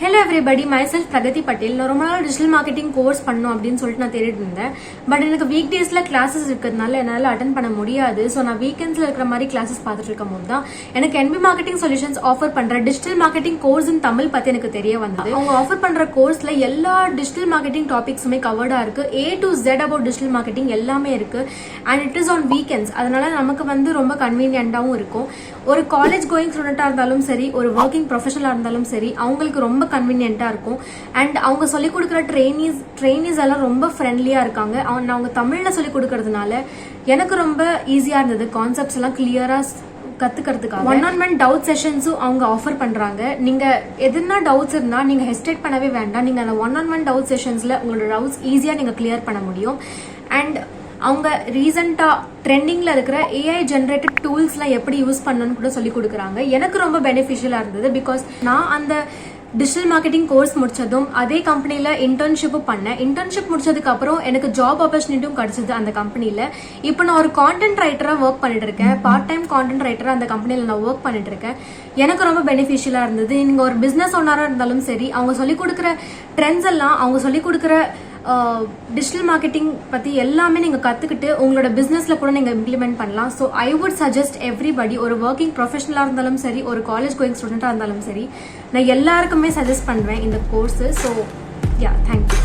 Hello everybody, myself Pragathi Patel. நான் ரொம்ப நாள் டிஜிட்டல் மார்க்கெட்டிங் கோர்ஸ் பண்ணணும் அப்படின்னு சொல்லிட்டு நான் தேடிட்டு இருந்தேன். பட் எனக்கு வீக் டேஸ்ல கிளாஸஸ் இருக்கிறதுனால என்னால் அட்டன் பண்ண முடியாது. ஸோ நான் வீக்கெண்ட்ஸ்ல இருக்கிற மாதிரி கிளாஸஸ் பார்த்துட்டு இருக்கும் போது தான் எனக்கு என்பி மார்க்கெட்டிங் சொல்யூஷன்ஸ் ஆஃபர் பண்ற டிஜிட்டல் மார்க்கெட்டிங் கோர்ஸ் இன் தமிழ் பத்தி எனக்கு தெரிய வந்தது. அவங்க ஆஃபர் பண்ற கோர்ஸ்ல எல்லா டிஜிட்டல் மார்க்கெட்டிங் டாபிக்ஸுமே கவர்டா இருக்கு. A to Z about digital marketing எல்லாமே இருக்கு. And it is on weekends. அதனால நமக்கு ரொம்ப கன்வீனியன்டாவும் இருக்கும். ஒரு காலேஜ் கோயிங் ஸ்டூடெண்டா இருந்தாலும் சரி, ஒரு ஒர்க்கிங் ப்ரொஃபஷனலா இருந்தாலும் சரி, அவங்களுக்கு ரொம்ப கன்வீனியன்ட்டா இருக்கும். அண்ட் அவங்க சொல்லிக் கொடுக்குற ட்ரெயினிஸ் எல்லாம் ரொம்ப ஃப்ரெண்ட்லியா இருக்காங்க. அவங்க தமிழ்ல சொல்லிக் கொடுக்கறதுனால எனக்கு ரொம்ப ஈஸியா இருந்தது. கான்செப்ட்ஸ் எல்லாம் கிளியரா கத்துக்கிறதுக்காக ஒன் டவுட் செஷன்ஸும் அவங்க ஆஃபர் பண்றாங்க. நீங்க எதுனா டவுட்ஸ் இருந்தா நீங்க ஹெசிடேட் பண்ணவே வேண்டாம். நீங்க அந்த ஒன் டவுட் செஷன்ஸ்ல உங்களோட டவுட்ஸ் ஈஸியா நீங்க கிளியர் பண்ண முடியும். அண்ட் அவங்க ரீசெண்டா ட்ரெண்டிங்ல இருக்கிற ஏஐ ஜெனரேட்டட் டூல்ஸ்லாம் எப்படி யூஸ் பண்ணணும்னு கூட சொல்லி கொடுக்குறாங்க. எனக்கு ரொம்ப பெனிஃபிஷியலா இருந்தது. பிகாஸ் நான் அந்த டிஜிட்டல் மார்க்கெட்டிங் கோர்ஸ் முடிச்சதும் அதே கம்பெனில இன்டர்ன்ஷிப்பும் பண்ணேன். இன்டர்ன்ஷிப் முடிச்சதுக்கு அப்புறம் எனக்கு ஜாப் ஆப்பர்ச்சுனிட்டியும் கிடைச்சது அந்த கம்பெனில. இப்போ நான் ஒரு கான்டென்ட் ரைட்டரா ஒர்க் பண்ணிட்டு இருக்கேன். பார்ட் டைம் கான்டென்ட் ரைட்டரா அந்த கம்பெனில நான் ஒர்க் பண்ணிட்டு இருக்கேன். எனக்கு ரொம்ப பெனிஃபிஷியலா இருந்தது. நீங்க ஒரு பிசினஸ் ஓனரா இருந்தாலும் சரி, அவங்க சொல்லிக் கொடுக்குற ட்ரெண்ட்ஸ் எல்லாம், அவங்க சொல்லிக் கொடுக்குற டிஜிட்டல் மார்க்கெட்டிங் பத்தி எல்லாமே நீங்க கத்துக்கிட்டு உங்களோட பிசினஸ்ல கூட நீங்க இம்ப்ளிமெண்ட் பண்ணலாம். So I would suggest everybody, ஒரு ஒர்க்கிங் ப்ரொஃபஷனலா இருந்தாலும் சரி, ஒரு காலேஜ் கோயிங் ஸ்டூடெண்டா இருந்தாலும் சரி, நான் எல்லாருக்குமே சஜஸ்ட் பண்ணுவேன் இந்த கோர்ஸ். So yeah, thank you.